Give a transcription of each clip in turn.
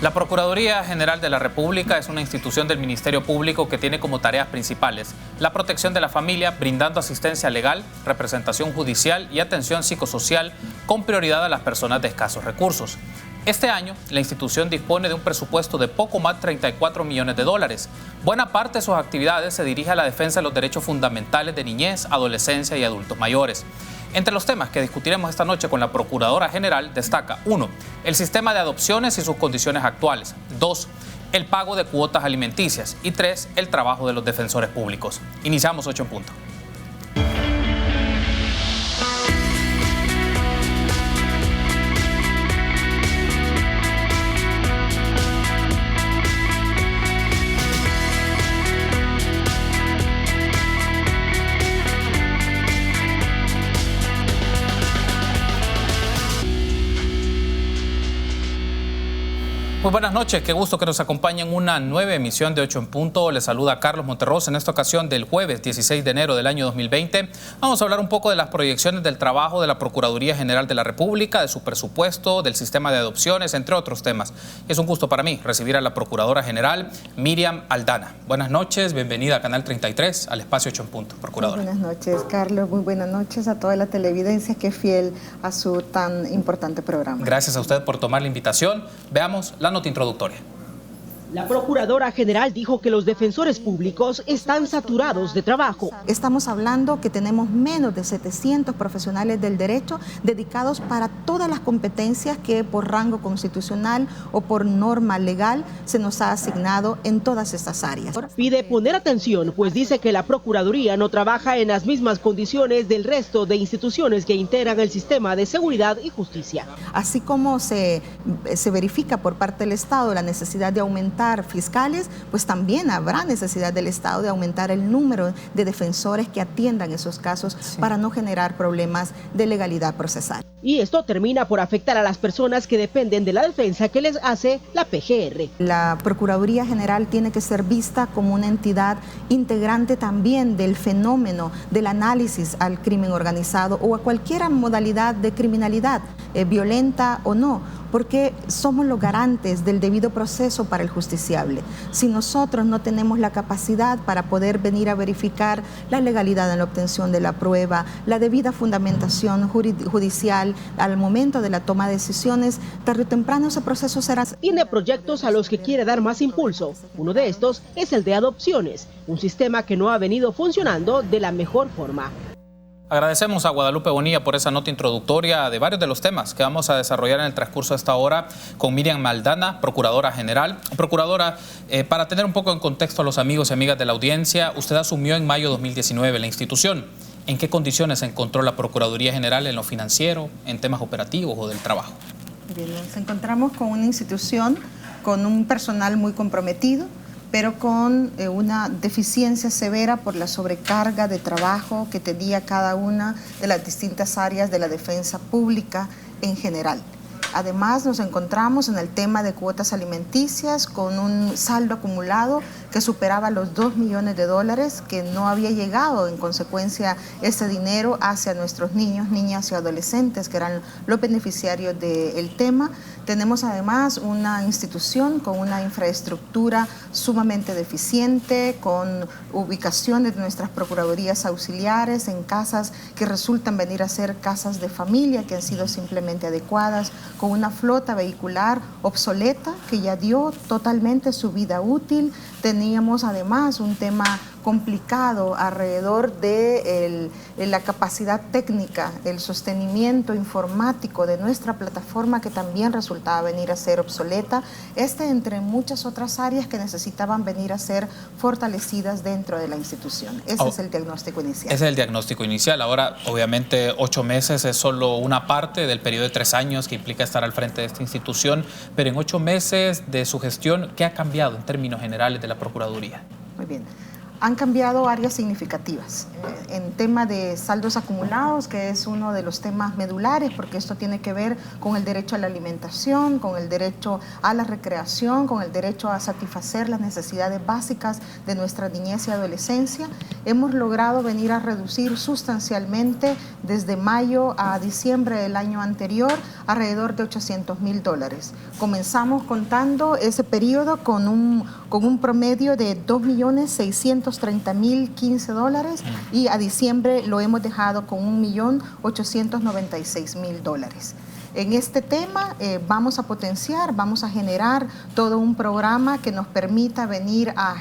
La Procuraduría General de la República es una institución del Ministerio Público que tiene como tareas principales la protección de la familia, brindando asistencia legal, representación judicial y atención psicosocial con prioridad a las personas de escasos recursos. Este año, la institución dispone de un presupuesto de poco más de 34 millones de dólares. Buena parte de sus actividades se dirige a la defensa de los derechos fundamentales de niñez, adolescencia y adultos mayores. Entre los temas que discutiremos esta noche con la Procuradora General destaca 1. El sistema de adopciones y sus condiciones actuales. 2. El pago de cuotas alimenticias. Y 3. El trabajo de los defensores públicos. Iniciamos 8 en punto. Muy buenas noches, qué gusto que nos acompañen en una nueva emisión de 8 en punto. Les saluda Carlos Monterrosa en esta ocasión del jueves 16 de enero del año 2020. Vamos a hablar un poco de las proyecciones del trabajo de la Procuraduría General de la República, de su presupuesto, del sistema de adopciones, entre otros temas. Es un gusto para mí recibir a la Procuradora General Miriam Aldana. Buenas noches, bienvenida a Canal 33, al espacio 8 en punto. Procuradora. Muy buenas noches, Carlos. Muy buenas noches a toda la televidencia que es fiel a su tan importante programa. Gracias a usted por tomar la invitación. Veamos la nota introductoria. La Procuradora General dijo que los defensores públicos están saturados de trabajo. Estamos hablando que tenemos menos de 700 profesionales del derecho dedicados para todas las competencias que por rango constitucional o por norma legal se nos ha asignado en todas estas áreas. Pide poner atención, pues dice que la Procuraduría no trabaja en las mismas condiciones del resto de instituciones que integran el sistema de seguridad y justicia. Así como se verifica por parte del Estado la necesidad de aumentar fiscales, pues también habrá necesidad del Estado de aumentar el número de defensores que atiendan esos casos para no generar problemas de legalidad procesal. Y esto termina por afectar a las personas que dependen de la defensa que les hace la PGR. La Procuraduría General tiene que ser vista como una entidad integrante también del fenómeno del análisis al crimen organizado o a cualquier modalidad de criminalidad, violenta o no, porque somos los garantes del debido proceso para el justiciable. Si nosotros no tenemos la capacidad para poder venir a verificar la legalidad en la obtención de la prueba, la debida fundamentación judicial al momento de la toma de decisiones, tarde o temprano ese proceso será... Tiene proyectos a los que quiere dar más impulso. Uno de estos es el de adopciones, un sistema que no ha venido funcionando de la mejor forma. Agradecemos a Guadalupe Bonilla por esa nota introductoria de varios de los temas que vamos a desarrollar en el transcurso de esta hora con Miriam Aldana, Procuradora General. Procuradora, para tener un poco en contexto a los amigos y amigas de la audiencia, usted asumió en mayo de 2019 la institución. ¿En qué condiciones se encontró la Procuraduría General en lo financiero, en temas operativos o del trabajo? Bien, nos encontramos con una institución con un personal muy comprometido, pero con una deficiencia severa por la sobrecarga de trabajo que tenía cada una de las distintas áreas de la defensa pública en general. Además, nos encontramos en el tema de cuotas alimenticias con un saldo acumulado que superaba los 2 millones de dólares, que no había llegado en consecuencia ese dinero hacia nuestros niños, niñas y adolescentes, que eran los beneficiarios del tema. Tenemos además una institución con una infraestructura sumamente deficiente, con ubicaciones de nuestras procuradurías auxiliares en casas que resultan venir a ser casas de familia, que han sido simplemente adecuadas, con una flota vehicular obsoleta que ya dio totalmente su vida útil. Teníamos además un tema complicado alrededor de la capacidad técnica, el sostenimiento informático de nuestra plataforma, que también resultaba venir a ser obsoleta, entre muchas otras áreas que necesitaban venir a ser fortalecidas dentro de la institución. Ese es el diagnóstico inicial. Ese es el diagnóstico inicial. Ahora, obviamente, 8 meses es solo una parte del periodo de 3 años que implica estar al frente de esta institución, pero en 8 meses de su gestión, ¿qué ha cambiado en términos generales de la Procuraduría? Muy bien. Han cambiado áreas significativas. En tema de saldos acumulados, que es uno de los temas medulares, porque esto tiene que ver con el derecho a la alimentación, con el derecho a la recreación, con el derecho a satisfacer las necesidades básicas de nuestra niñez y adolescencia. Hemos logrado venir a reducir sustancialmente desde mayo a diciembre del año anterior alrededor de $800.000. Comenzamos contando ese periodo con un promedio de $2.630.015 y a diciembre lo hemos dejado con $1.896.000. En este tema vamos a potenciar, vamos a generar todo un programa que nos permita venir a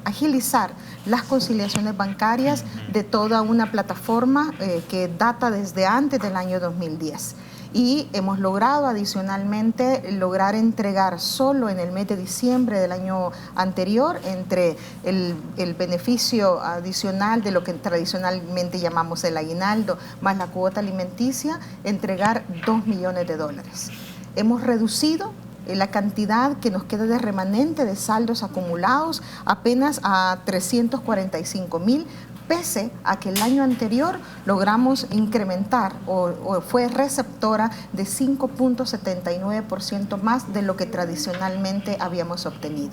agilizar las conciliaciones bancarias de toda una plataforma que data desde antes del año 2010. Y hemos logrado adicionalmente entregar solo en el mes de diciembre del año anterior, entre el beneficio adicional de lo que tradicionalmente llamamos el aguinaldo más la cuota alimenticia, entregar $2 millones. Hemos reducido la cantidad que nos queda de remanente de saldos acumulados apenas a 345.000, pese a que el año anterior logramos incrementar o fue receptora de 5.79% más de lo que tradicionalmente habíamos obtenido.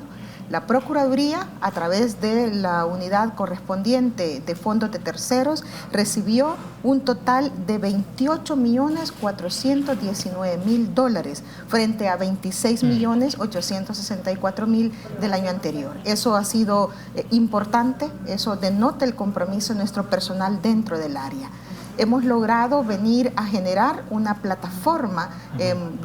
La Procuraduría, a través de la unidad correspondiente de fondos de terceros, recibió un total de $28.419.000 frente a $26.864.000 del año anterior. Eso ha sido importante, eso denota el compromiso de nuestro personal dentro del área. Hemos logrado venir a generar una plataforma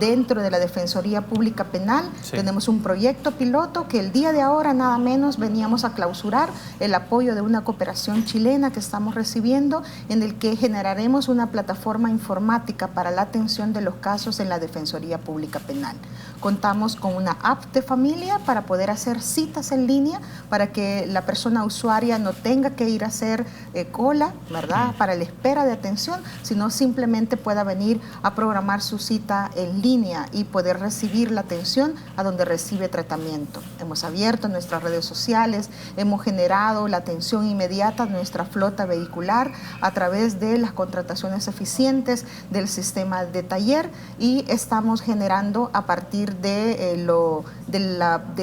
dentro de la Defensoría Pública Penal. Sí. Tenemos un proyecto piloto que el día de ahora nada menos veníamos a clausurar el apoyo de una cooperación chilena que estamos recibiendo, en el que generaremos una plataforma informática para la atención de los casos en la Defensoría Pública Penal. Contamos con una app de familia para poder hacer citas en línea, para que la persona usuaria no tenga que ir a hacer cola, ¿verdad?, para la espera de atención, sino simplemente pueda venir a programar su cita en línea y poder recibir la atención a donde recibe tratamiento. Hemos abierto nuestras redes sociales, hemos generado la atención inmediata a nuestra flota vehicular a través de las contrataciones eficientes del sistema de taller, y estamos generando a partir del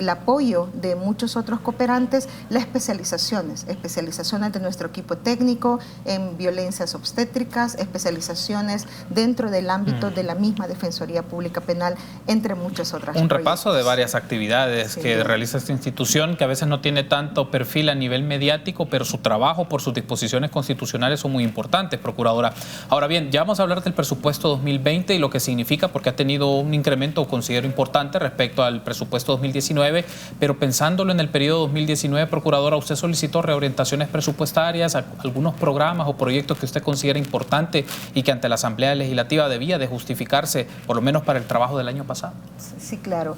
apoyo de muchos otros cooperantes las especializaciones de nuestro equipo técnico en violencias obstétricas, especializaciones dentro del ámbito de la misma Defensoría Pública Penal, entre muchas otras. Un repaso de varias actividades que realiza esta institución, que a veces no tiene tanto perfil a nivel mediático, pero su trabajo por sus disposiciones constitucionales son muy importantes, Procuradora. Ahora bien, ya vamos a hablar del presupuesto 2020 y lo que significa, porque ha tenido un incremento, considero, importante respecto al presupuesto 2019, pero pensándolo en el periodo 2019, Procuradora, usted solicitó reorientaciones presupuestarias, algunos programas o proyectos que usted considera importante y que ante la Asamblea Legislativa debía de justificarse, por lo menos para el trabajo del año pasado. Sí, claro.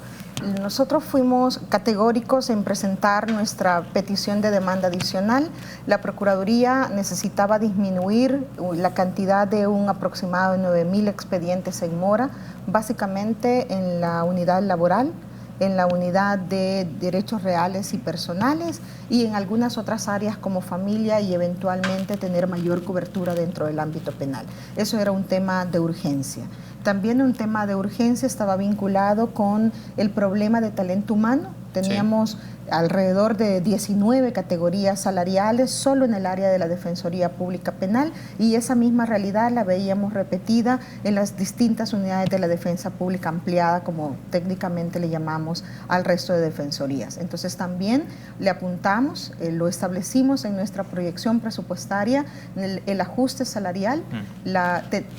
Nosotros fuimos categóricos en presentar nuestra petición de demanda adicional. La Procuraduría necesitaba disminuir la cantidad de un aproximado de 9.000 expedientes en mora, básicamente en la unidad laboral, en la unidad de derechos reales y personales y en algunas otras áreas como familia, y eventualmente tener mayor cobertura dentro del ámbito penal. Eso era un tema de urgencia. También un tema de urgencia estaba vinculado con el problema de talento humano. Teníamos alrededor de 19 categorías salariales solo en el área de la Defensoría Pública Penal, y esa misma realidad la veíamos repetida en las distintas unidades de la Defensa Pública Ampliada, como técnicamente le llamamos al resto de defensorías. Entonces también le apuntamos, lo establecimos en nuestra proyección presupuestaria, el ajuste salarial.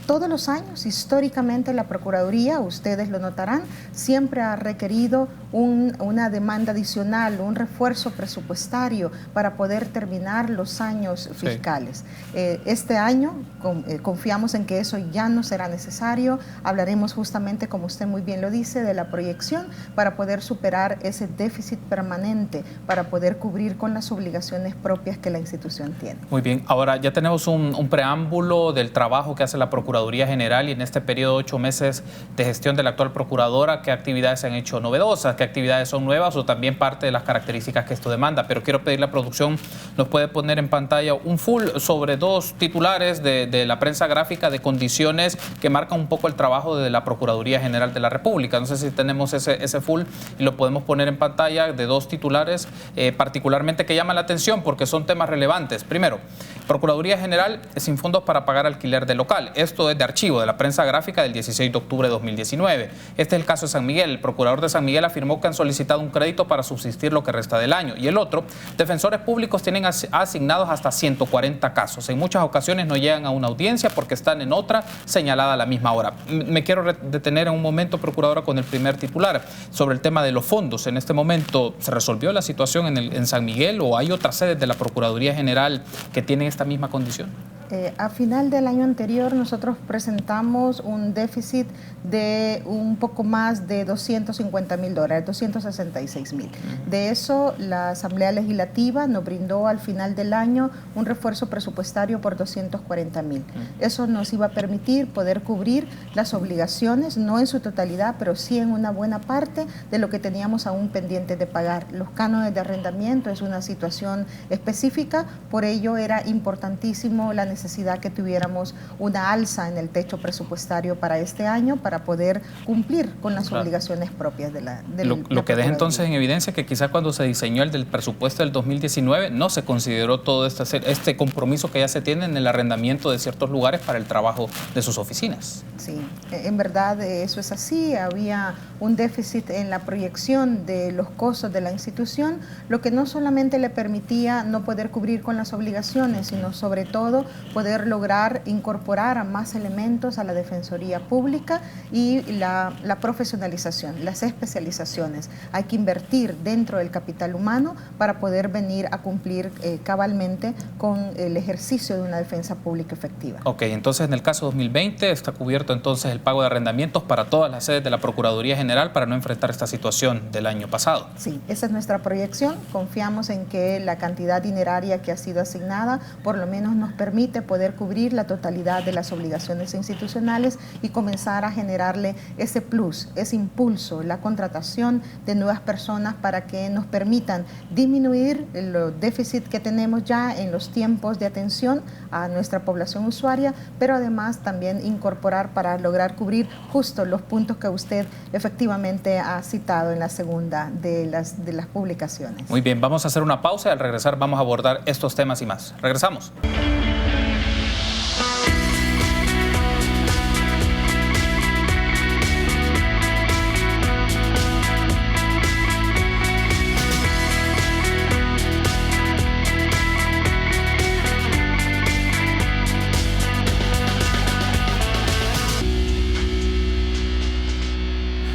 Todos los años, históricamente, la Procuraduría, ustedes lo notarán, siempre ha requerido una demanda adicional, un refuerzo presupuestario para poder terminar los años fiscales. Este año confiamos en que eso ya no será necesario. Hablaremos justamente, como usted muy bien lo dice, de la proyección para poder superar ese déficit permanente, para poder cubrir con las obligaciones propias que la institución tiene. Muy bien, ahora ya tenemos un preámbulo del trabajo que hace la Procuraduría General, y en este periodo de 8 meses de gestión de la actual Procuradora, ¿qué actividades se han hecho novedosas? ¿Qué actividades son nuevas o también parte de las características que esto demanda? Pero quiero pedir, la producción nos puede poner en pantalla un full sobre 2 titulares de la prensa gráfica de condiciones que marcan un poco el trabajo de la Procuraduría General de la República. No sé si tenemos ese full y lo podemos poner en pantalla, de 2 titulares particularmente que llaman la atención porque son temas relevantes. Primero, Procuraduría General sin fondos para pagar alquiler de local. Esto es de archivo de la prensa gráfica del 16 de octubre de 2019. Este es el caso de San Miguel. El procurador de San Miguel afirmó que han solicitado un crédito para subsistir lo que resta del año. Y el otro, defensores públicos tienen asignados hasta 140 casos. En muchas ocasiones no llegan a una audiencia porque están en otra señalada a la misma hora. Me quiero detener en un momento, procuradora, con el primer titular sobre el tema de los fondos. En este momento, ¿se resolvió la situación en San Miguel o hay otras sedes de la Procuraduría General que tienen esta misma condición? A final del año anterior nosotros presentamos un déficit de un poco más de $250.000, $266.000. De eso, la Asamblea Legislativa nos brindó al final del año un refuerzo presupuestario por $240.000. Eso nos iba a permitir poder cubrir las obligaciones, no en su totalidad, pero sí en una buena parte de lo que teníamos aún pendiente de pagar. Los cánones de arrendamiento es una situación específica, por ello era importantísimo la necesidad que tuviéramos una alza en el techo presupuestario para este año para poder cumplir con las obligaciones propias de la Lo que deja entonces en evidencia que quizás cuando se diseñó el del presupuesto del 2019 no se consideró todo este compromiso que ya se tiene en el arrendamiento de ciertos lugares para el trabajo de sus oficinas. Sí, en verdad eso es así. Había un déficit en la proyección de los costos de la institución, lo que no solamente le permitía no poder cubrir con las obligaciones, sino sobre todo poder lograr incorporar a más elementos a la Defensoría Pública y la profesionalización, las especializaciones. Hay que invertir dentro del capital humano para poder venir a cumplir cabalmente con el ejercicio de una defensa pública efectiva. Ok, entonces en el caso 2020 está cubierto entonces el pago de arrendamientos para todas las sedes de la Procuraduría General para no enfrentar esta situación del año pasado. Sí, esa es nuestra proyección. Confiamos en que la cantidad dineraria que ha sido asignada por lo menos nos permite poder cubrir la totalidad de las obligaciones institucionales y comenzar a generarle ese plus, ese impulso, la contratación de nuevas personas para que nos permitan disminuir el déficit que tenemos ya en los tiempos de atención a nuestra población usuaria, pero además también incorporar para lograr cubrir justo los puntos que usted efectivamente ha citado en la segunda de las publicaciones. Muy bien, vamos a hacer una pausa y al regresar vamos a abordar estos temas y más. Regresamos.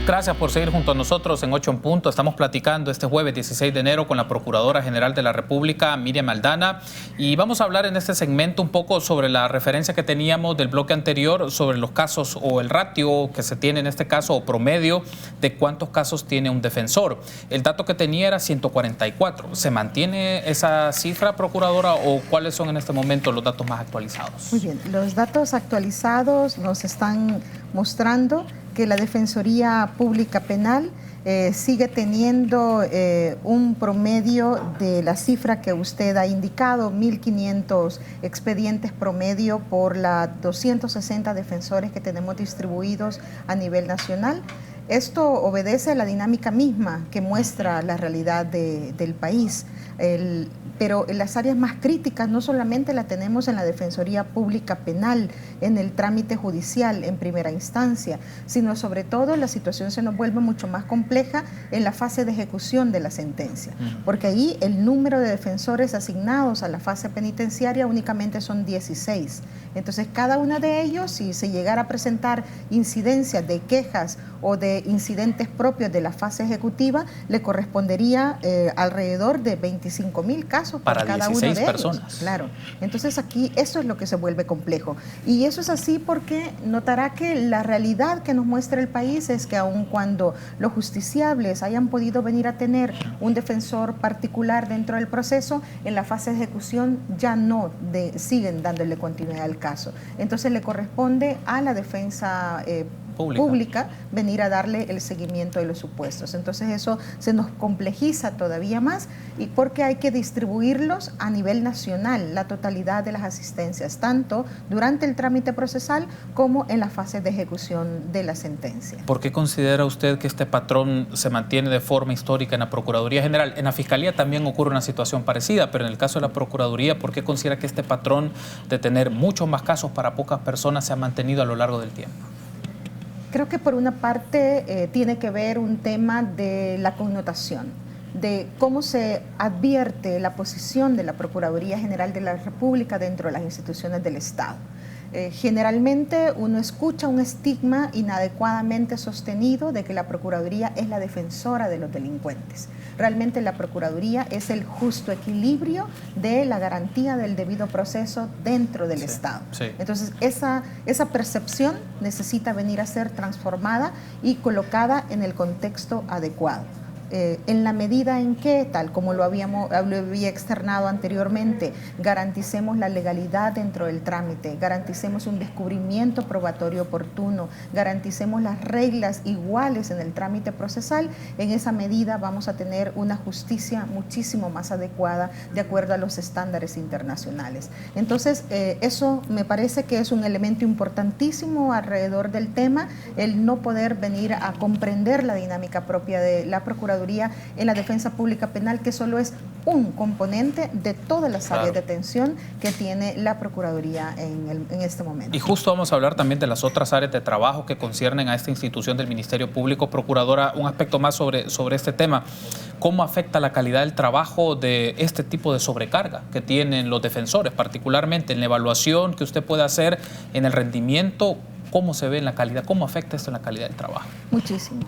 Gracias por seguir junto a nosotros en 8 en Punto. Estamos platicando este jueves 16 de enero con la Procuradora General de la República, Miriam Aldana, y vamos a hablar en este segmento un poco sobre la referencia que teníamos del bloque anterior sobre los casos o el ratio que se tiene en este caso o promedio de cuántos casos tiene un defensor. El dato que tenía era 144. ¿Se mantiene esa cifra, Procuradora, o cuáles son en este momento los datos más actualizados? Muy bien, los datos actualizados nos están mostrando que la Defensoría Pública Penal sigue teniendo un promedio de la cifra que usted ha indicado, 1.500 expedientes promedio por las 260 defensores que tenemos distribuidos a nivel nacional. Esto obedece a la dinámica misma que muestra la realidad del país. Pero en las áreas más críticas no solamente la tenemos en la Defensoría Pública Penal, en el trámite judicial en primera instancia, sino sobre todo la situación se nos vuelve mucho más compleja en la fase de ejecución de la sentencia, porque ahí el número de defensores asignados a la fase penitenciaria únicamente son 16. Entonces cada uno de ellos, si se llegara a presentar incidencias de quejas o de incidentes propios de la fase ejecutiva, le correspondería alrededor de 25.000 casos para cada uno de ellos. Personas. Claro. Entonces aquí eso es lo que se vuelve complejo. Y eso es así porque notará que la realidad que nos muestra el país es que aun cuando los justiciables hayan podido venir a tener un defensor particular dentro del proceso, en la fase de ejecución ya no siguen dándole continuidad al caso. Entonces le corresponde a la defensa pública venir a darle el seguimiento de los supuestos. Entonces eso se nos complejiza todavía más y porque hay que distribuirlos a nivel nacional, la totalidad de las asistencias, tanto durante el trámite procesal como en la fase de ejecución de la sentencia. ¿Por qué considera usted que este patrón se mantiene de forma histórica en la Procuraduría General? En la Fiscalía también ocurre una situación parecida, pero en el caso de la Procuraduría, ¿por qué considera que este patrón de tener muchos más casos para pocas personas se ha mantenido a lo largo del tiempo? Creo que por una parte tiene que ver un tema de la connotación, de cómo se advierte la posición de la Procuraduría General de la República dentro de las instituciones del Estado. Generalmente uno escucha un estigma inadecuadamente sostenido de que la Procuraduría es la defensora de los delincuentes. Realmente la Procuraduría es el justo equilibrio de la garantía del debido proceso dentro del Estado. Sí. Entonces esa percepción necesita venir a ser transformada y colocada en el contexto adecuado. En la medida en que, tal como lo había externado anteriormente, garanticemos la legalidad dentro del trámite, garanticemos un descubrimiento probatorio oportuno, garanticemos las reglas iguales en el trámite procesal, en esa medida vamos a tener una justicia muchísimo más adecuada de acuerdo a los estándares internacionales. Entonces, eso me parece que es un elemento importantísimo alrededor del tema, el no poder venir a comprender la dinámica propia de la Procuraduría en la defensa pública penal, que solo es un componente de todas las áreas de atención que tiene la Procuraduría en este momento. Y justo vamos a hablar también de las otras áreas de trabajo que conciernen a esta institución del Ministerio Público. Procuradora, un aspecto más sobre este tema. ¿Cómo afecta la calidad del trabajo de este tipo de sobrecarga que tienen los defensores, particularmente en la evaluación que usted puede hacer, en el rendimiento? ¿Cómo se ve en la calidad? ¿Cómo afecta esto en la calidad del trabajo? Muchísimo.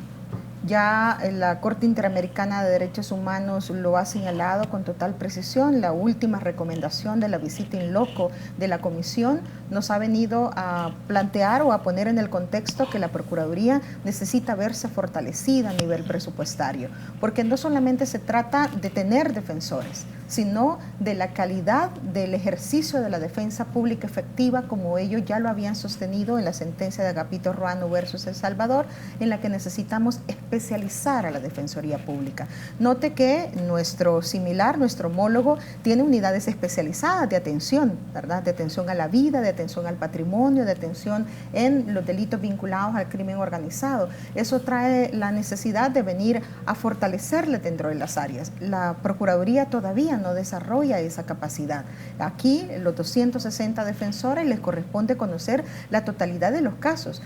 Ya la Corte Interamericana de Derechos Humanos lo ha señalado con total precisión. La última recomendación de la visita in loco de la Comisión nos ha venido a plantear o a poner en el contexto que la Procuraduría necesita verse fortalecida a nivel presupuestario, porque no solamente se trata de tener defensores, sino de la calidad del ejercicio de la defensa pública efectiva, como ellos ya lo habían sostenido en la sentencia de Agapito Ruano versus El Salvador, en la que necesitamos especializar a la Defensoría Pública. Note que nuestro similar, nuestro homólogo, tiene unidades especializadas de atención, ¿verdad? De atención a la vida, de atención al patrimonio, de atención en los delitos vinculados al crimen organizado. Eso trae la necesidad de venir a fortalecerle dentro de las áreas. La Procuraduría todavía no desarrolla esa capacidad. Aquí, los 260 defensores les corresponde conocer la totalidad de los casos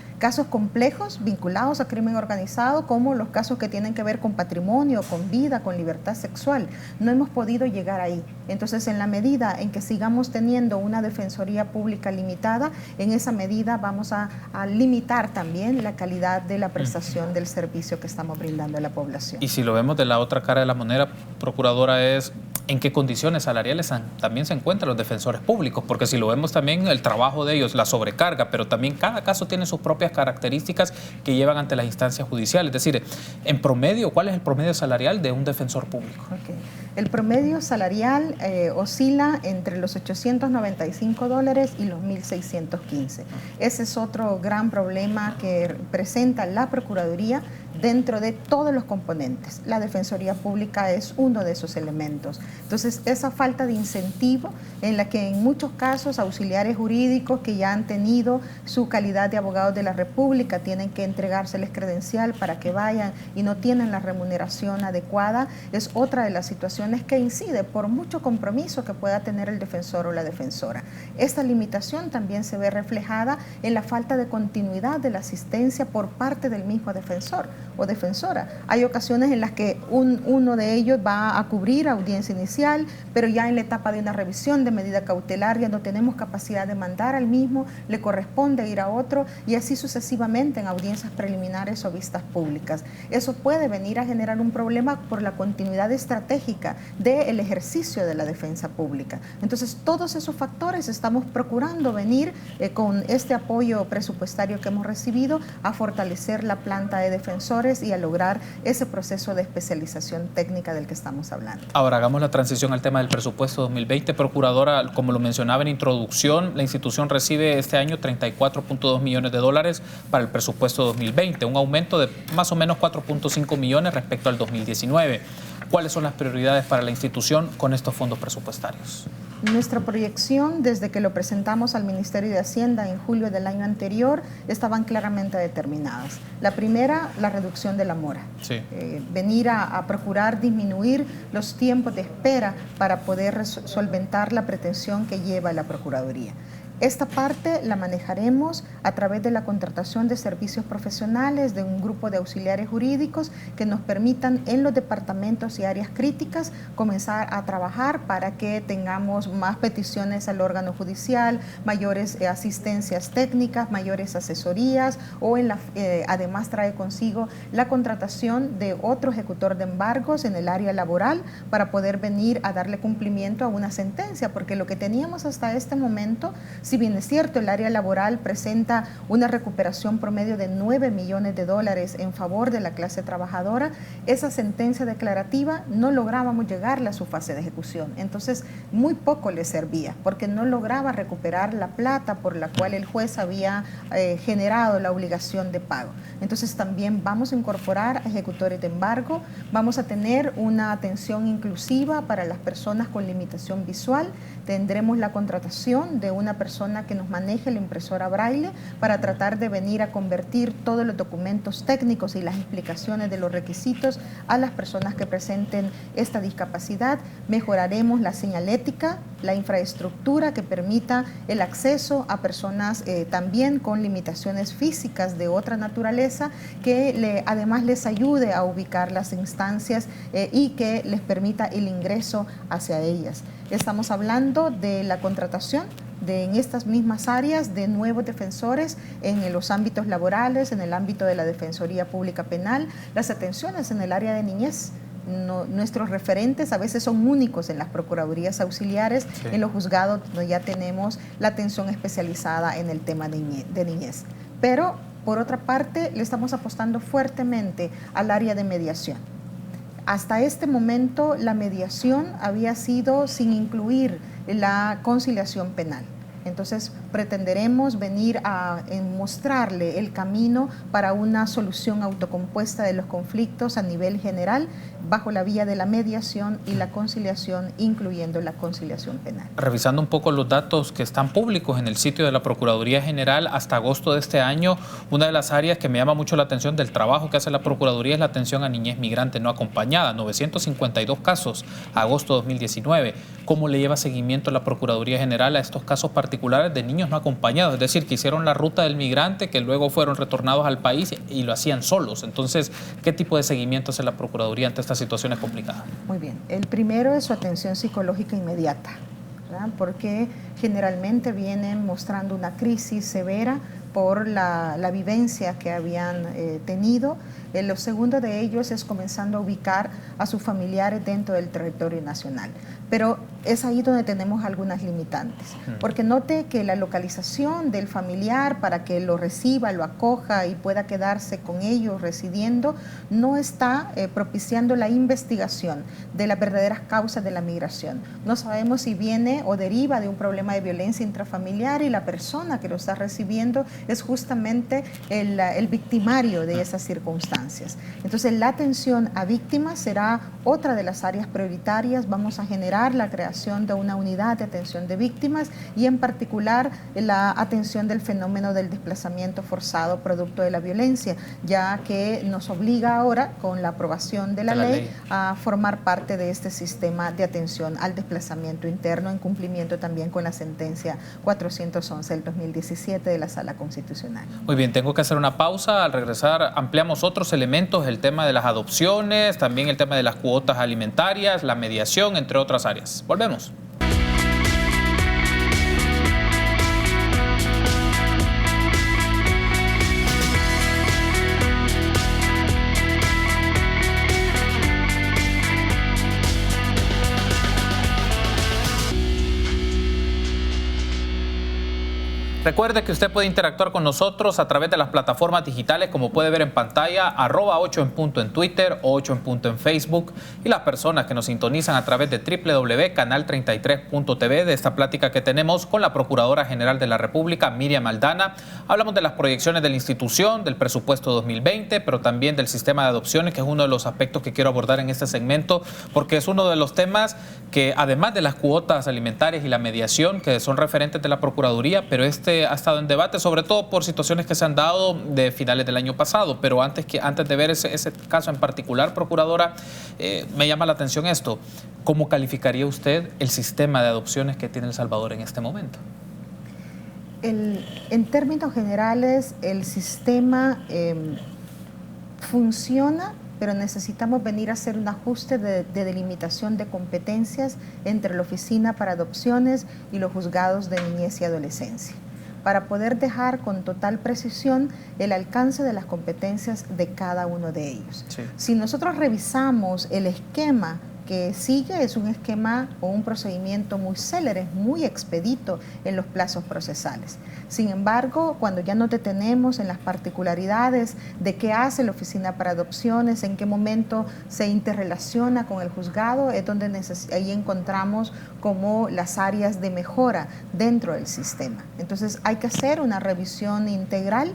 complejos vinculados a crimen organizado, como los casos que tienen que ver con patrimonio, con vida, con libertad sexual. No hemos podido llegar ahí. Entonces, en la medida en que sigamos teniendo una defensoría pública limitada, en esa medida vamos a limitar también la calidad de la prestación del servicio que estamos brindando a la población. Y si lo vemos de la otra cara de la moneda, Procuradora, es en qué condiciones salariales también se encuentran los defensores públicos, porque si lo vemos también el trabajo de ellos, la sobrecarga, pero también cada caso tiene sus propias características que llevan ante las instancias judiciales. Es decir, en promedio, ¿cuál es el promedio salarial de un defensor público? Okay. El promedio salarial oscila entre los $895 y los 1.615. Ese es otro gran problema que presenta la Procuraduría dentro de todos los componentes. La Defensoría Pública es uno de esos elementos. Entonces, esa falta de incentivo en la que en muchos casos auxiliares jurídicos que ya han tenido su calidad de abogados de la República tienen que entregárseles credencial para que vayan y no tienen la remuneración adecuada, es otra de las situaciones que incide por mucho compromiso que pueda tener el defensor o la defensora. Esta limitación también se ve reflejada en la falta de continuidad de la asistencia por parte del mismo defensor o defensora. Hay ocasiones en las que uno de ellos va a cubrir audiencia inicial, pero ya en la etapa de una revisión de medida cautelar ya no tenemos capacidad de mandar al mismo, le corresponde ir a otro y así sucesivamente en audiencias preliminares o vistas públicas. Eso puede venir a generar un problema por la continuidad estratégica del ejercicio de la defensa pública. Entonces, todos esos factores estamos procurando venir con este apoyo presupuestario que hemos recibido a fortalecer la planta de defensores defensores y a lograr ese proceso de especialización técnica del que estamos hablando. Ahora hagamos la transición al tema del presupuesto 2020. Procuradora, como lo mencionaba en introducción, la institución recibe este año 34.2 millones de dólares para el presupuesto 2020, un aumento de más o menos 4.5 millones respecto al 2019. ¿Cuáles son las prioridades para la institución con estos fondos presupuestarios? Nuestra proyección, desde que lo presentamos al Ministerio de Hacienda en julio del año anterior, estaban claramente determinadas. La primera, la reducción de la mora. Sí. Venir a procurar disminuir los tiempos de espera para poder solventar la pretensión que lleva la Procuraduría. Esta parte la manejaremos a través de la contratación de servicios profesionales de un grupo de auxiliares jurídicos que nos permitan en los departamentos y áreas críticas comenzar a trabajar para que tengamos más peticiones al órgano judicial, mayores asistencias técnicas, mayores asesorías o además trae consigo la contratación de otro ejecutor de embargos en el área laboral para poder venir a darle cumplimiento a una sentencia, porque lo que teníamos hasta este momento, si bien es cierto, el área laboral presenta una recuperación promedio de 9 millones de dólares en favor de la clase trabajadora, esa sentencia declarativa no lográbamos llegarla a su fase de ejecución. Entonces, muy poco le servía, porque no lograba recuperar la plata por la cual el juez había generado la obligación de pago. Entonces, también vamos a incorporar ejecutores de embargo, vamos a tener una atención inclusiva para las personas con limitación visual, tendremos la contratación de una persona que nos maneje la impresora braille para tratar de venir a convertir todos los documentos técnicos y las explicaciones de los requisitos a las personas que presenten esta discapacidad. Mejoraremos la señalética, la infraestructura que permita el acceso a personas también con limitaciones físicas de otra naturaleza, que además les ayude a ubicar las instancias y que les permita el ingreso hacia ellas. Estamos hablando de la contratación en estas mismas áreas de nuevos defensores en los ámbitos laborales, en el ámbito de la Defensoría Pública Penal, las atenciones en el área de niñez. Nuestros referentes a veces son únicos en las procuradurías auxiliares, sí. En los juzgados donde ya tenemos la atención especializada en el tema de niñez. Pero, por otra parte, le estamos apostando fuertemente al área de mediación. Hasta este momento, la mediación había sido sin incluir la conciliación penal. Entonces, pretenderemos venir a mostrarle el camino para una solución autocompuesta de los conflictos a nivel general, bajo la vía de la mediación y la conciliación, incluyendo la conciliación penal. Revisando un poco los datos que están públicos en el sitio de la Procuraduría General, hasta agosto de este año, una de las áreas que me llama mucho la atención del trabajo que hace la Procuraduría es la atención a niñez migrante no acompañada, 952 casos, agosto 2019. ¿Cómo le lleva seguimiento la Procuraduría General a estos casos particulares de niños no acompañados? Es decir, que hicieron la ruta del migrante, que luego fueron retornados al país y lo hacían solos. Entonces, ¿qué tipo de seguimiento hace la Procuraduría ante estas situaciones complicadas? Muy bien. El primero es su atención psicológica inmediata, ¿verdad? Porque generalmente vienen mostrando una crisis severa por la vivencia que habían tenido. Lo segundo de ellos es comenzando a ubicar a sus familiares dentro del territorio nacional. Pero es ahí donde tenemos algunas limitantes, porque note que la localización del familiar para que lo reciba, lo acoja y pueda quedarse con ellos residiendo, no está propiciando la investigación de las verdaderas causas de la migración. No sabemos si viene o deriva de un problema de violencia intrafamiliar y la persona que lo está recibiendo es justamente el victimario de esas circunstancias. Entonces, la atención a víctimas será otra de las áreas prioritarias. Vamos a generar la creación de una unidad de atención de víctimas y en particular la atención del fenómeno del desplazamiento forzado producto de la violencia, ya que nos obliga ahora con la aprobación de la ley a formar parte de este sistema de atención al desplazamiento interno en cumplimiento también con la sentencia 411 del 2017 de la Sala Constitucional. Muy bien, tengo que hacer una pausa. Al regresar ampliamos otros elementos, el tema de las adopciones, también el tema de las cuotas alimentarias, la mediación, entre otras áreas. Volvemos. Recuerde que usted puede interactuar con nosotros a través de las plataformas digitales, como puede ver en pantalla, @8enpunto en Twitter, 8enpunto en Facebook, y las personas que nos sintonizan a través de www.canal33.tv, de esta plática que tenemos con la Procuradora General de la República, Miriam Aldana. Hablamos de las proyecciones de la institución, del presupuesto 2020, pero también del sistema de adopciones, que es uno de los aspectos que quiero abordar en este segmento, porque es uno de los temas que, además de las cuotas alimentarias y la mediación, que son referentes de la Procuraduría, pero ha estado en debate, sobre todo por situaciones que se han dado de finales del año pasado. Pero antes de ver ese caso en particular, Procuradora, me llama la atención esto. ¿Cómo calificaría usted el sistema de adopciones que tiene El Salvador en este momento? En términos generales, el sistema funciona, pero necesitamos venir a hacer un ajuste de delimitación de competencias entre la Oficina para Adopciones y los juzgados de niñez y adolescencia, para poder dejar con total precisión el alcance de las competencias de cada uno de ellos. Sí. Si nosotros revisamos el esquema que sigue, es un esquema o un procedimiento muy célere, muy expedito en los plazos procesales. Sin embargo, cuando ya nos detenemos en las particularidades de qué hace la Oficina para Adopciones, en qué momento se interrelaciona con el juzgado, es donde ahí encontramos como las áreas de mejora dentro del sistema. Entonces hay que hacer una revisión integral.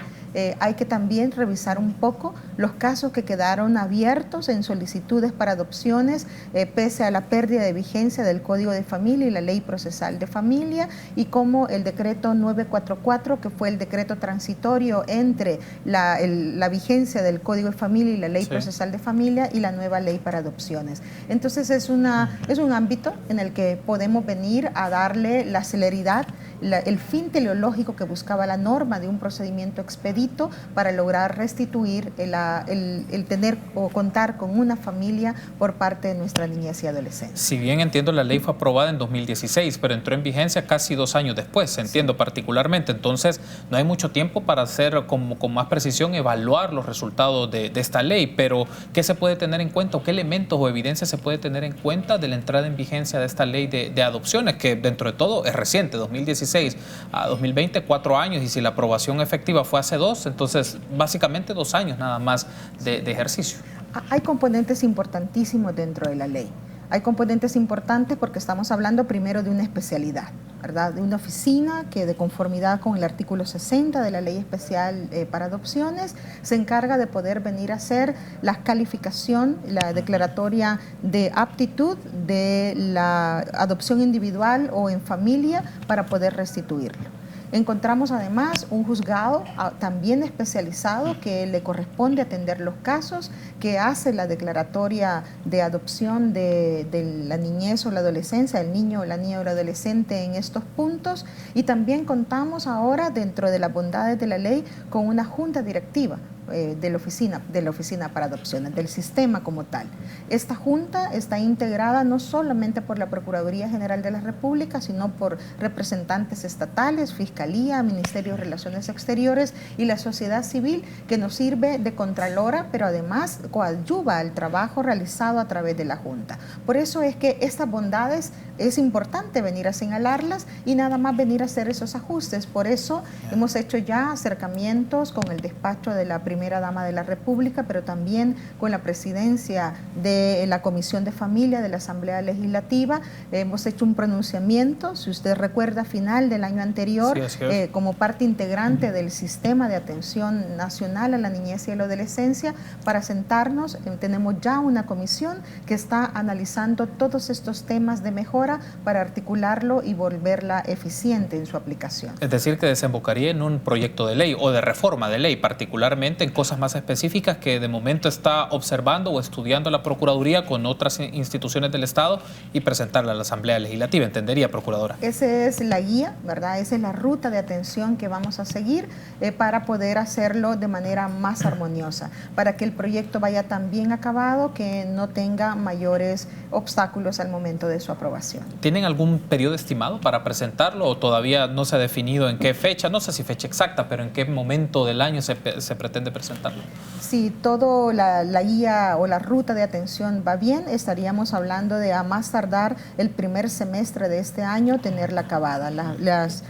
Hay que también revisar un poco los casos que quedaron abiertos en solicitudes para adopciones, pese a la pérdida de vigencia del Código de Familia y la Ley Procesal de Familia, y como el decreto 944, que fue el decreto transitorio entre la vigencia del Código de Familia y la Ley Procesal de Familia y la nueva Ley para Adopciones. Entonces es un ámbito en el que podemos venir a darle la celeridad, el fin teleológico que buscaba la norma de un procedimiento expedito para lograr restituir el tener o contar con una familia por parte de nuestra niñez y adolescencia. Si bien entiendo, la ley fue aprobada en 2016, pero entró en vigencia casi 2 años después, entiendo particularmente. Entonces, no hay mucho tiempo para hacer con más precisión, evaluar los resultados de esta ley, pero ¿qué se puede tener en cuenta o qué elementos o evidencia se puede tener en cuenta de la entrada en vigencia de esta ley de adopciones, que dentro de todo es reciente, 2016 a 2020, 4 años, y si la aprobación efectiva fue hace 2, entonces básicamente 2 años nada más de ejercicio? Hay componentes importantísimos dentro de la ley. Hay componentes importantes porque estamos hablando primero de una especialidad, ¿verdad? De una oficina que, de conformidad con el artículo 60 de la Ley Especial para Adopciones, se encarga de poder venir a hacer la calificación, la declaratoria de aptitud de la adopción individual o en familia para poder restituirlo. Encontramos además un juzgado también especializado que le corresponde atender los casos, que hace la declaratoria de adopción de la niñez o la adolescencia, el niño o la niña o el adolescente en estos puntos, y también contamos ahora, dentro de las bondades de la ley, con una junta directiva de la oficina para adopciones, del sistema como tal. Esta junta está integrada no solamente por la Procuraduría General de la República, sino por representantes estatales, Fiscalía, Ministerio de Relaciones Exteriores y la sociedad civil, que nos sirve de contralora, pero además coadyuva al trabajo realizado a través de la junta. Por eso es que estas bondades es importante venir a señalarlas y nada más venir a hacer esos ajustes. Por eso hemos hecho ya acercamientos con el despacho de la primera dama de la República, pero también con la presidencia de la Comisión de Familia de la Asamblea Legislativa. Hemos hecho un pronunciamiento, si usted recuerda, a final del año anterior, como parte integrante del Sistema de Atención Nacional a la Niñez y a la Adolescencia, para sentarnos. Tenemos ya una comisión que está analizando todos estos temas de mejora para articularlo y volverla eficiente en su aplicación. Es decir, que desembocaría en un proyecto de ley o de reforma de ley, particularmente en cosas más específicas que de momento está observando o estudiando la Procuraduría con otras instituciones del Estado, y presentarla a la Asamblea Legislativa, entendería, Procuradora. Esa es la guía, ¿verdad? Esa es la ruta de atención que vamos a seguir para poder hacerlo de manera más armoniosa, para que el proyecto vaya tan bien acabado que no tenga mayores obstáculos al momento de su aprobación. ¿Tienen algún periodo estimado para presentarlo o todavía no se ha definido en qué fecha? No sé si fecha exacta, pero en qué momento del año se pretende presentarlo. Si todo la guía o la ruta de atención va bien, estaríamos hablando de a más tardar el primer semestre de este año tenerla acabada. Las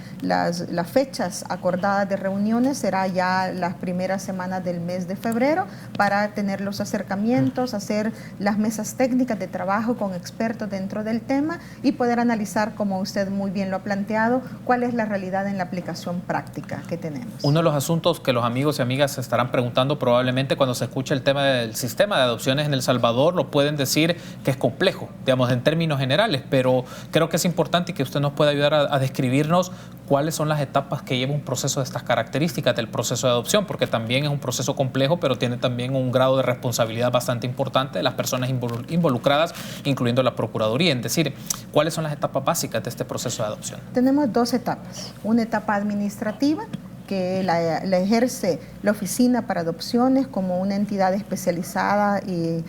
fechas acordadas de reuniones será ya las primeras semanas del mes de febrero para tener los acercamientos, hacer las mesas técnicas de trabajo con expertos dentro del tema y poder analizar, como usted muy bien lo ha planteado, cuál es la realidad en la aplicación práctica que tenemos. Uno de los asuntos que los amigos y amigas se estarán preguntando probablemente cuando se escucha el tema del sistema de adopciones en El Salvador, lo pueden decir que es complejo, digamos, en términos generales, pero creo que es importante y que usted nos pueda ayudar a describirnos cuáles son las etapas que lleva un proceso de estas características del proceso de adopción, porque también es un proceso complejo, pero tiene también un grado de responsabilidad bastante importante de las personas involucradas, incluyendo la Procuraduría. Es decir, ¿cuáles son las etapas básicas de este proceso de adopción? Tenemos dos etapas. Una etapa administrativa, que la ejerce la Oficina para Adopciones como una entidad especializada e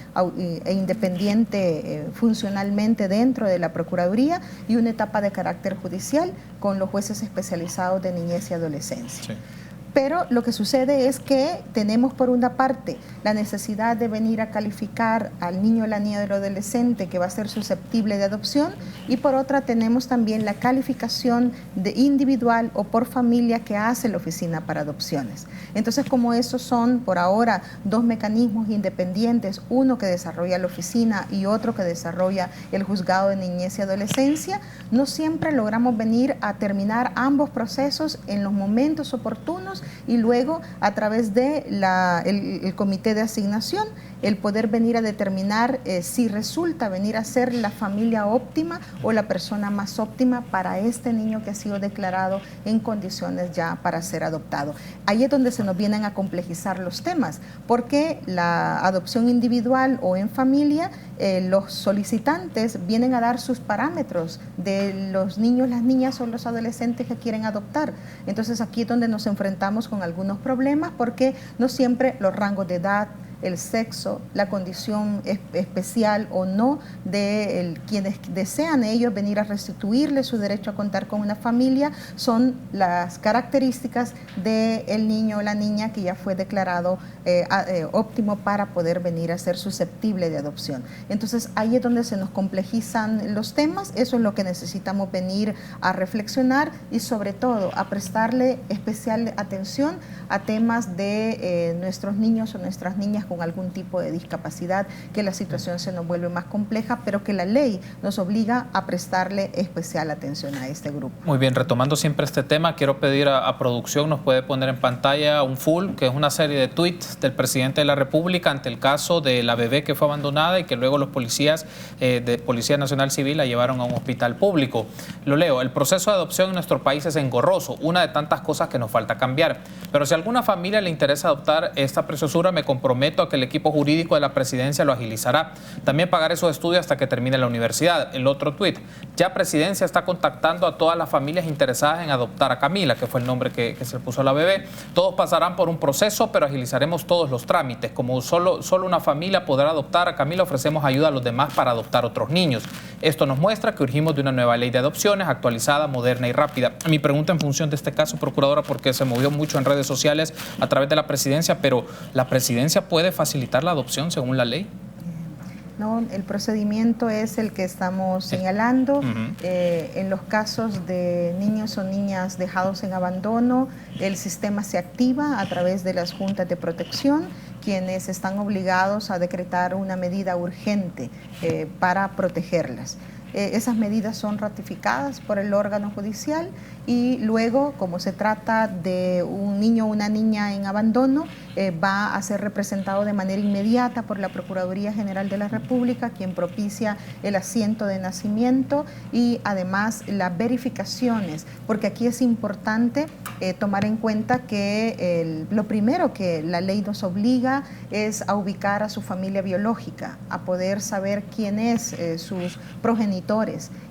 independiente funcionalmente dentro de la Procuraduría, y una etapa de carácter judicial con los jueces especializados de niñez y adolescencia. Sí. Pero lo que sucede es que tenemos por una parte la necesidad de venir a calificar al niño o la niña del adolescente que va a ser susceptible de adopción, y por otra tenemos también la calificación de individual o por familia que hace la Oficina para Adopciones. Entonces, como esos son por ahora dos mecanismos independientes, uno que desarrolla la oficina y otro que desarrolla el Juzgado de Niñez y Adolescencia, no siempre logramos venir a terminar ambos procesos en los momentos oportunos y luego a través de el comité de asignación el poder venir a determinar si resulta venir a ser la familia óptima o la persona más óptima para este niño que ha sido declarado en condiciones ya para ser adoptado. Ahí es donde se nos vienen a complejizar los temas, porque la adopción individual o en familia, los solicitantes vienen a dar sus parámetros de los niños, las niñas o los adolescentes que quieren adoptar. Entonces aquí es donde nos enfrentamos con algunos problemas, porque no siempre los rangos de edad, el sexo, la condición especial o no de quienes desean ellos venir a restituirle su derecho a contar con una familia son las características del niño o la niña que ya fue declarado óptimo para poder venir a ser susceptible de adopción. Entonces ahí es donde se nos complejizan los temas. Eso es lo que necesitamos venir a reflexionar y sobre todo a prestarle especial atención a temas de nuestros niños o nuestras niñas con algún tipo de discapacidad, que la situación se nos vuelve más compleja, pero que la ley nos obliga a prestarle especial atención a este grupo. Muy bien, retomando siempre este tema, quiero pedir a producción, nos puede poner en pantalla un full, que es una serie de tweets del presidente de la República ante el caso de la bebé que fue abandonada y que luego los policías de Policía Nacional Civil la llevaron a un hospital público. Lo leo: el proceso de adopción en nuestro país es engorroso, una de tantas cosas que nos falta cambiar, pero si a alguna familia le interesa adoptar esta preciosura, me comprometo a que el equipo jurídico de la presidencia lo agilizará. También pagaré sus estudios hasta que termine la universidad. El otro tuit: ya presidencia está contactando a todas las familias interesadas en adoptar a Camila, que fue el nombre que se le puso a la bebé. Todos pasarán por un proceso, pero agilizaremos todos los trámites. Como solo una familia podrá adoptar a Camila, ofrecemos ayuda a los demás para adoptar otros niños. Esto nos muestra que urgimos de una nueva ley de adopciones actualizada, moderna y rápida. Mi pregunta en función de este caso, procuradora, porque se movió mucho en redes sociales a través de la presidencia, pero ¿la presidencia puede facilitar la adopción según la ley? No, el procedimiento es el que estamos señalando. En los casos de niños o niñas dejados en abandono, el sistema se activa a través de las juntas de protección, quienes están obligados a decretar una medida urgente para protegerlas. Esas medidas son ratificadas por el órgano judicial y luego, como se trata de un niño o una niña en abandono, va a ser representado de manera inmediata por la Procuraduría General de la República, quien propicia el asiento de nacimiento y además las verificaciones, porque aquí es importante tomar en cuenta que lo primero que la ley nos obliga es a ubicar a su familia biológica, a poder saber quién es sus progenitores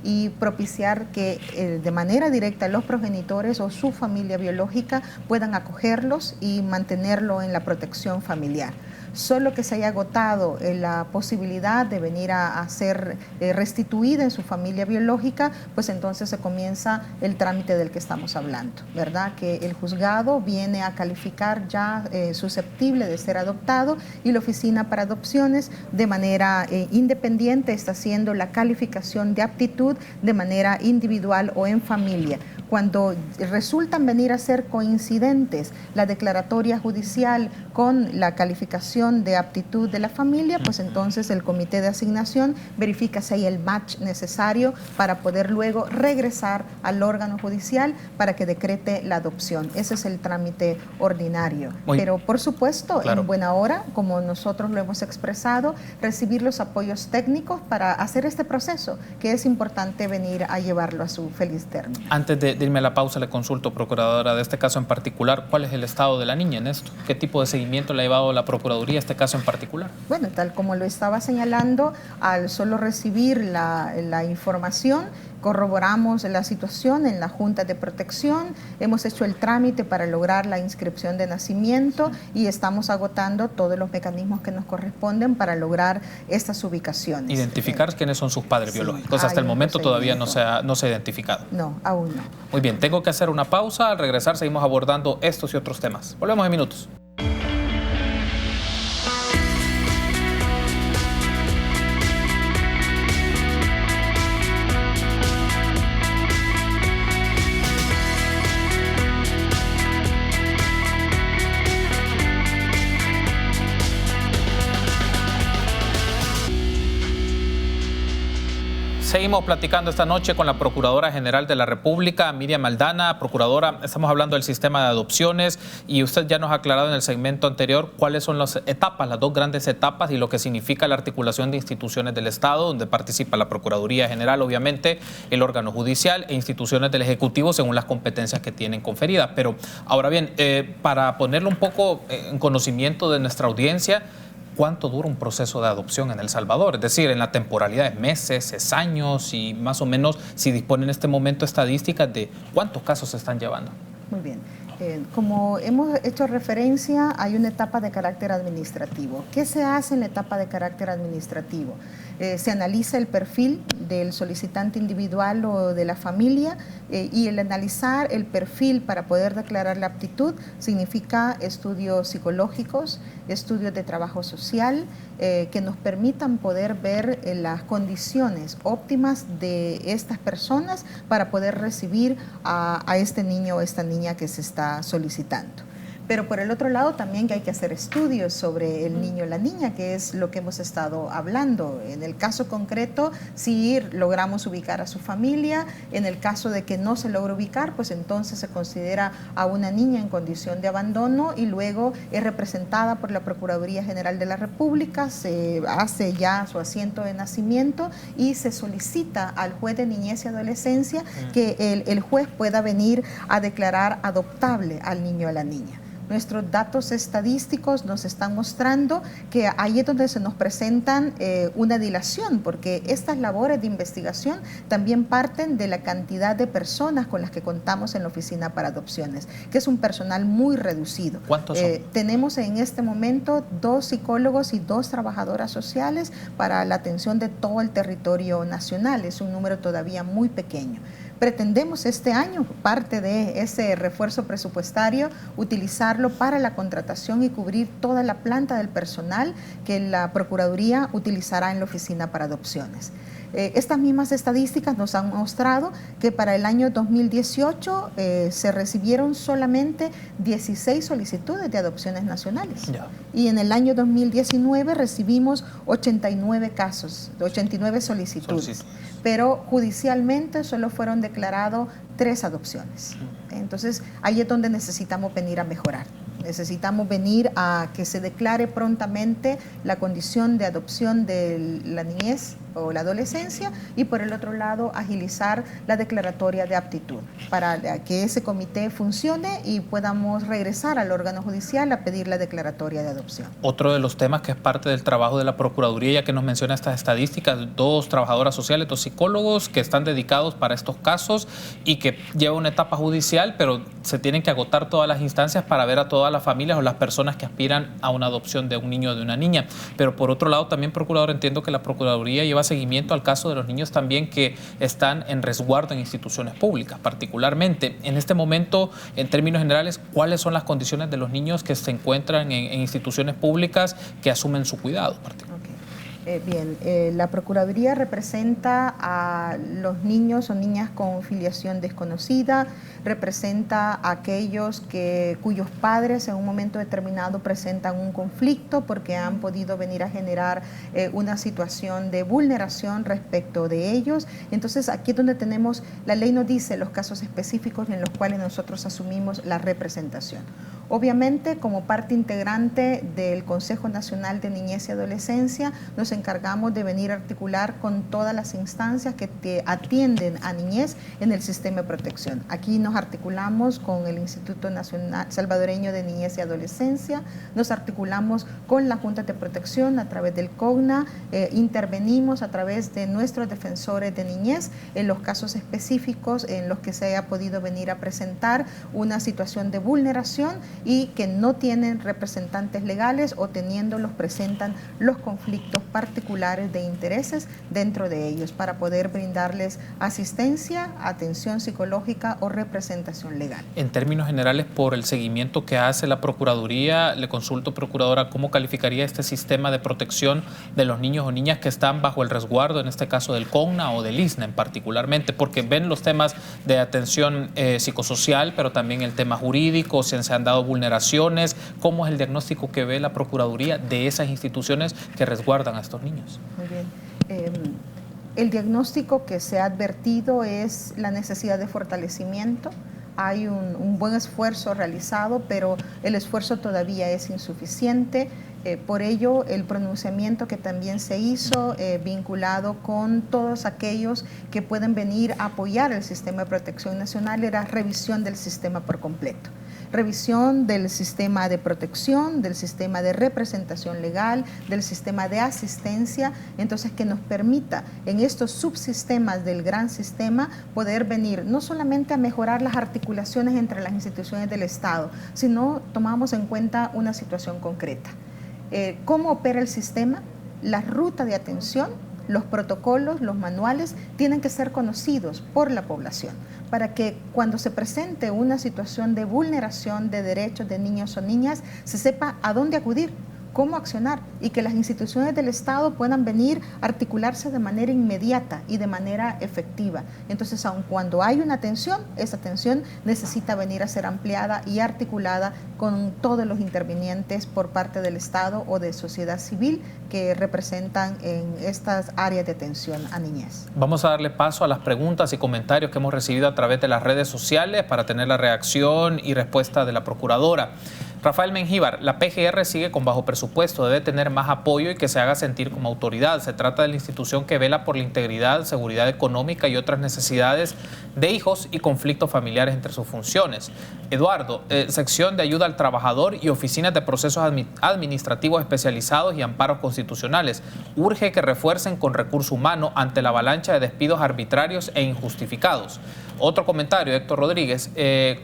y propiciar que de manera directa los progenitores o su familia biológica puedan acogerlos y mantenerlo en la protección familiar. solo que se haya agotado la posibilidad de venir a ser restituida en su familia biológica, pues entonces se comienza el trámite del que estamos hablando, ¿verdad? Que el juzgado viene a calificar ya susceptible de ser adoptado y la Oficina para Adopciones de manera independiente está haciendo la calificación de aptitud de manera individual o en familia. Cuando resultan venir a ser coincidentes la declaratoria judicial con la calificación de aptitud de la familia, pues entonces el comité de asignación verifica si hay el match necesario para poder luego regresar al órgano judicial para que decrete la adopción. Ese es el trámite ordinario. Pero por supuesto, claro, en buena hora, como nosotros lo hemos expresado, recibir los apoyos técnicos para hacer este proceso, que es importante venir a llevarlo a su feliz término. Antes de irme a la pausa, le consulto, procuradora, de este caso en particular, ¿cuál es el estado de la niña en esto? ¿Qué tipo de seguimiento le ha llevado la Procuraduría a este caso en particular? Bueno, tal como lo estaba señalando, al solo recibir la información, corroboramos la situación en la Junta de Protección, hemos hecho el trámite para lograr la inscripción de nacimiento y estamos agotando todos los mecanismos que nos corresponden para lograr estas ubicaciones. Identificar quiénes son sus padres biológicos. Hasta el momento todavía no se ha identificado. No, aún no. Muy bien, tengo que hacer una pausa. Al regresar seguimos abordando estos y otros temas. Volvemos en minutos. Seguimos platicando esta noche con la Procuradora General de la República, Miriam Aldana. Procuradora, estamos hablando del sistema de adopciones y usted ya nos ha aclarado en el segmento anterior cuáles son las etapas, las dos grandes etapas y lo que significa la articulación de instituciones del Estado, donde participa la Procuraduría General, obviamente, el órgano judicial e instituciones del Ejecutivo según las competencias que tienen conferidas. Pero ahora bien, para ponerlo un poco en conocimiento de nuestra audiencia, ¿cuánto dura un proceso de adopción en El Salvador? Es decir, en la temporalidad es meses, es años y más o menos si dispone en este momento estadísticas de cuántos casos se están llevando. Muy bien. Como hemos hecho referencia, hay una etapa de carácter administrativo. ¿Qué se hace en la etapa de carácter administrativo? Se analiza el perfil del solicitante individual o de la familia y el analizar el perfil para poder declarar la aptitud significa estudios psicológicos, estudios de trabajo social que nos permitan poder ver las condiciones óptimas de estas personas para poder recibir a este niño o esta niña que se está solicitando. Pero por el otro lado también que hay que hacer estudios sobre el niño o la niña, que es lo que hemos estado hablando. En el caso concreto, si logramos ubicar a su familia, en el caso de que no se logra ubicar, pues entonces se considera a una niña en condición de abandono y luego es representada por la Procuraduría General de la República, se hace ya su asiento de nacimiento y se solicita al juez de niñez y adolescencia que el juez pueda venir a declarar adoptable al niño o a la niña. Nuestros datos estadísticos nos están mostrando que ahí es donde se nos presentan una dilación, porque estas labores de investigación también parten de la cantidad de personas con las que contamos en la Oficina para Adopciones, que es un personal muy reducido. ¿Cuántos son? Tenemos en este momento 2 psicólogos y 2 trabajadoras sociales para la atención de todo el territorio nacional. Es un número todavía muy pequeño. Pretendemos este año, parte de ese refuerzo presupuestario, utilizarlo para la contratación y cubrir toda la planta del personal que la Procuraduría utilizará en la Oficina para Adopciones. Estas mismas estadísticas nos han mostrado que para el año 2018 se recibieron solamente 16 solicitudes de adopciones nacionales. Y en el año 2019 recibimos 89 casos, 89 solicitudes. Pero judicialmente solo fueron declarados 3 adopciones. Entonces, ahí es donde necesitamos venir a mejorar. Necesitamos venir a que se declare prontamente la condición de adopción de la niñez o la adolescencia, y por el otro lado agilizar la declaratoria de aptitud para que ese comité funcione y podamos regresar al órgano judicial a pedir la declaratoria de adopción. Otro de los temas que es parte del trabajo de la Procuraduría, ya que nos menciona estas estadísticas, 2 trabajadoras sociales, 2 psicólogos que están dedicados para estos casos y que lleva una etapa judicial, pero se tienen que agotar todas las instancias para ver a todas las familias o las personas que aspiran a una adopción de un niño o de una niña. Pero por otro lado, también, procurador, entiendo que la Procuraduría lleva seguimiento al caso de los niños también que están en resguardo en instituciones públicas, particularmente. En este momento, en términos generales, ¿cuáles son las condiciones de los niños que se encuentran en instituciones públicas que asumen su cuidado? La Procuraduría representa a los niños o niñas con filiación desconocida, representa a aquellos cuyos padres en un momento determinado presentan un conflicto porque han podido venir a generar una situación de vulneración respecto de ellos. Entonces aquí es donde tenemos, la ley nos dice los casos específicos en los cuales nosotros asumimos la representación. Obviamente, como parte integrante del Consejo Nacional de Niñez y Adolescencia, nos encargamos de venir a articular con todas las instancias que atienden a niñez en el sistema de protección. Aquí nos articulamos con el Instituto Nacional Salvadoreño de Niñez y Adolescencia, nos articulamos con la Junta de Protección a través del COGNA, intervenimos a través de nuestros defensores de niñez en los casos específicos en los que se haya podido venir a presentar una situación de vulneración y que no tienen representantes legales o teniéndolos presentan los conflictos particulares de intereses dentro de ellos para poder brindarles asistencia, atención psicológica o representación legal. En términos generales, por el seguimiento que hace la Procuraduría, le consulto, procuradora, ¿cómo calificaría este sistema de protección de los niños o niñas que están bajo el resguardo, en este caso del COGNA o del ISNA particularmente? Porque ven los temas de atención psicosocial, pero también el tema jurídico, si se han dado vulneraciones. ¿Cómo es el diagnóstico que ve la Procuraduría de esas instituciones que resguardan a estos niños? Muy bien. El diagnóstico que se ha advertido es la necesidad de fortalecimiento. Hay un buen esfuerzo realizado, pero el esfuerzo todavía es insuficiente. Por ello, el pronunciamiento que también se hizo vinculado con todos aquellos que pueden venir a apoyar el sistema de protección nacional era revisión del sistema por completo. Revisión del sistema de protección, del sistema de representación legal, del sistema de asistencia, entonces que nos permita en estos subsistemas del gran sistema poder venir no solamente a mejorar las articulaciones entre las instituciones del Estado, sino tomamos en cuenta una situación concreta. ¿Cómo opera el sistema? La ruta de atención, los protocolos, los manuales tienen que ser conocidos por la población para que cuando se presente una situación de vulneración de derechos de niños o niñas se sepa a dónde acudir, cómo accionar y que las instituciones del Estado puedan venir a articularse de manera inmediata y de manera efectiva. Entonces, aun cuando hay una atención, esa atención necesita venir a ser ampliada y articulada con todos los intervinientes por parte del Estado o de sociedad civil que representan en estas áreas de atención a niñez. Vamos a darle paso a las preguntas y comentarios que hemos recibido a través de las redes sociales para tener la reacción y respuesta de la Procuradora. Rafael Mengíbar, la PGR sigue con bajo presupuesto, debe tener más apoyo y que se haga sentir como autoridad. Se trata de la institución que vela por la integridad, seguridad económica y otras necesidades de hijos y conflictos familiares entre sus funciones. Eduardo, sección de ayuda al trabajador y oficinas de procesos administrativos especializados y amparos constitucionales. Urge que refuercen con recurso humano ante la avalancha de despidos arbitrarios e injustificados. Otro comentario, Héctor Rodríguez,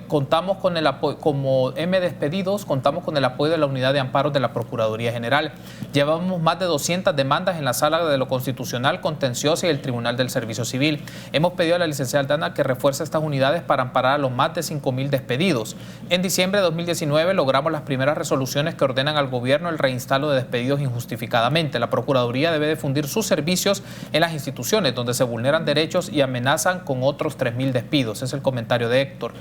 contamos con el apoyo, como despedidos, contamos con el apoyo de la Unidad de Amparos de la Procuraduría General. Llevamos más de 200 demandas en la Sala de lo Constitucional, Contenciosa y el Tribunal del Servicio Civil. Hemos pedido a la licenciada Aldana que refuerce estas unidades para amparar a los más de 5.000 despedidos. En diciembre de 2019 logramos las primeras resoluciones que ordenan al gobierno el reinstalo de despedidos injustificadamente. La Procuraduría debe difundir sus servicios en las instituciones donde se vulneran derechos y amenazan con otros 3.000 despidos. Es el comentario de Héctor.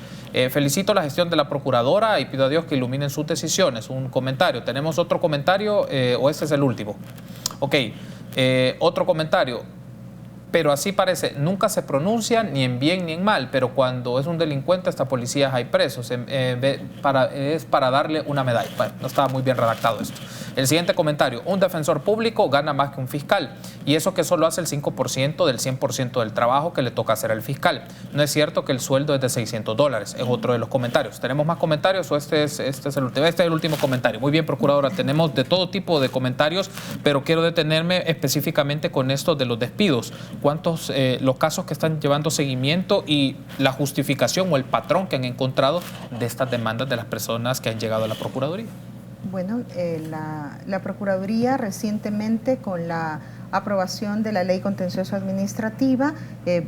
Felicito la gestión de la Procuradora y pido a Dios que iluminen sus decisiones. Un comentario. ¿Tenemos otro comentario o este es el último? Ok. Otro comentario. Pero así parece, nunca se pronuncia ni en bien ni en mal, pero cuando es un delincuente hasta policías hay presos. Es para darle una medalla. Bueno, no estaba muy bien redactado esto. El siguiente comentario: un defensor público gana más que un fiscal, y eso que solo hace el 5% del 100% del trabajo que le toca hacer al fiscal. No es cierto que el sueldo es de $600, es otro de los comentarios. ¿Tenemos más comentarios o este es el último? Este es el último comentario. Muy bien, procuradora, tenemos de todo tipo de comentarios, pero quiero detenerme específicamente con esto de los despidos. ¿Cuántos los casos que están llevando seguimiento y la justificación o el patrón que han encontrado de estas demandas de las personas que han llegado a la Procuraduría? Bueno, la Procuraduría recientemente, con la aprobación de la Ley Contencioso Administrativa,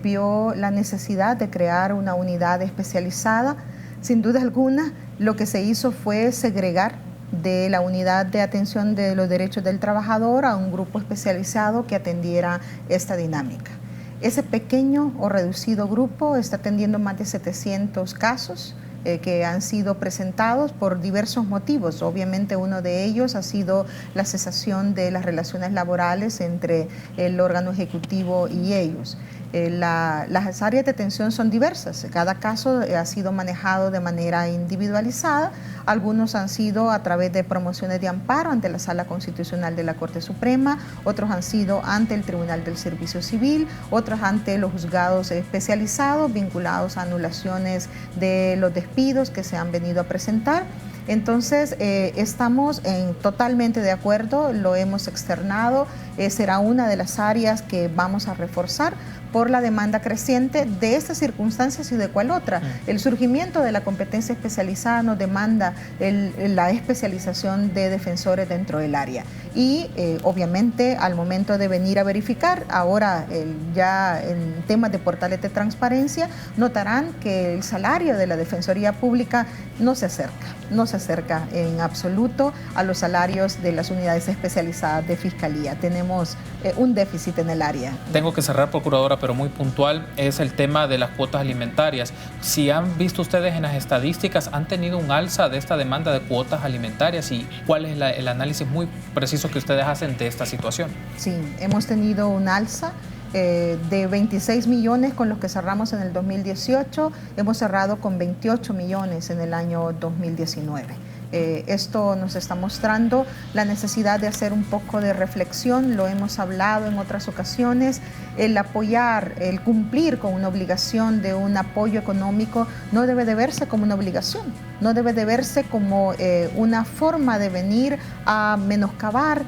vio la necesidad de crear una unidad especializada. Sin duda alguna, lo que se hizo fue segregar de la unidad de atención de los derechos del trabajador a un grupo especializado que atendiera esta dinámica. Ese pequeño o reducido grupo está atendiendo más de 700 casos que han sido presentados por diversos motivos. Obviamente uno de ellos ha sido la cesación de las relaciones laborales entre el órgano ejecutivo y ellos. Las áreas de atención son diversas, cada caso ha sido manejado de manera individualizada, algunos han sido a través de promociones de amparo ante la Sala Constitucional de la Corte Suprema, otros han sido ante el Tribunal del Servicio Civil, otros ante los juzgados especializados vinculados a anulaciones de los despidos que se han venido a presentar. Entonces, estamos totalmente de acuerdo, lo hemos externado, será una de las áreas que vamos a reforzar por la demanda creciente de estas circunstancias y de cuál otra. El surgimiento de la competencia especializada nos demanda la especialización de defensores dentro del área. Y obviamente al momento de venir a verificar, ahora ya en temas de portales de transparencia, notarán que el salario de la Defensoría Pública no se acerca en absoluto a los salarios de las unidades especializadas de Fiscalía. Tenemos un déficit en el área. Tengo que cerrar, procuradora, pero muy puntual, es el tema de las cuotas alimentarias. Si han visto ustedes en las estadísticas, ¿han tenido un alza de esta demanda de cuotas alimentarias? ¿Y cuál es el análisis muy preciso que ustedes hacen de esta situación? Sí, hemos tenido un alza de 26 millones con los que cerramos en el 2018, hemos cerrado con 28 millones en el año 2019. Esto nos está mostrando la necesidad de hacer un poco de reflexión, lo hemos hablado en otras ocasiones, el apoyar, el cumplir con una obligación de un apoyo económico no debe de verse como una obligación, no debe de verse como una forma de venir a menoscabar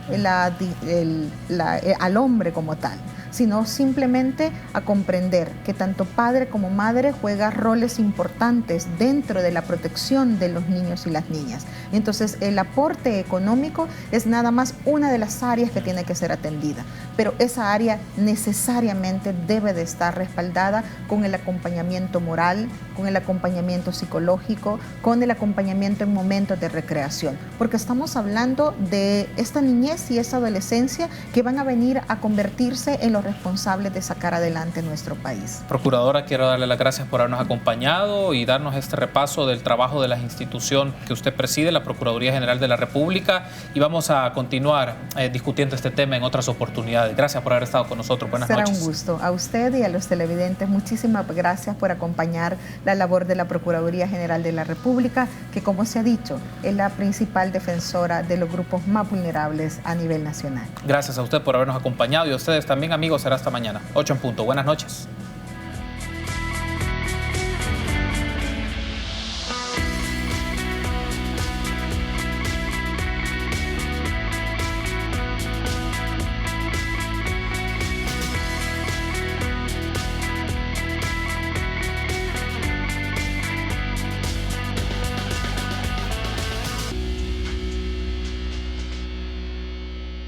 al hombre como tal, sino simplemente a comprender que tanto padre como madre juega roles importantes dentro de la protección de los niños y las niñas. Entonces, el aporte económico es nada más una de las áreas que tiene que ser atendida, pero esa área necesariamente debe de estar respaldada con el acompañamiento moral, con el acompañamiento psicológico, con el acompañamiento en momentos de recreación, porque estamos hablando de esta niñez y esta adolescencia que van a venir a convertirse en los responsables de sacar adelante nuestro país. Procuradora, quiero darle las gracias por habernos acompañado y darnos este repaso del trabajo de la institución que usted preside, la Procuraduría General de la República, y vamos a continuar discutiendo este tema en otras oportunidades. Gracias por haber estado con nosotros. Buenas noches. Será un gusto. A usted y a los televidentes, muchísimas gracias por acompañar la labor de la Procuraduría General de la República, que, como se ha dicho, es la principal defensora de los grupos más vulnerables a nivel nacional. Gracias a usted por habernos acompañado y a ustedes también, amigos. Será hasta mañana, 8 en punto. Buenas noches.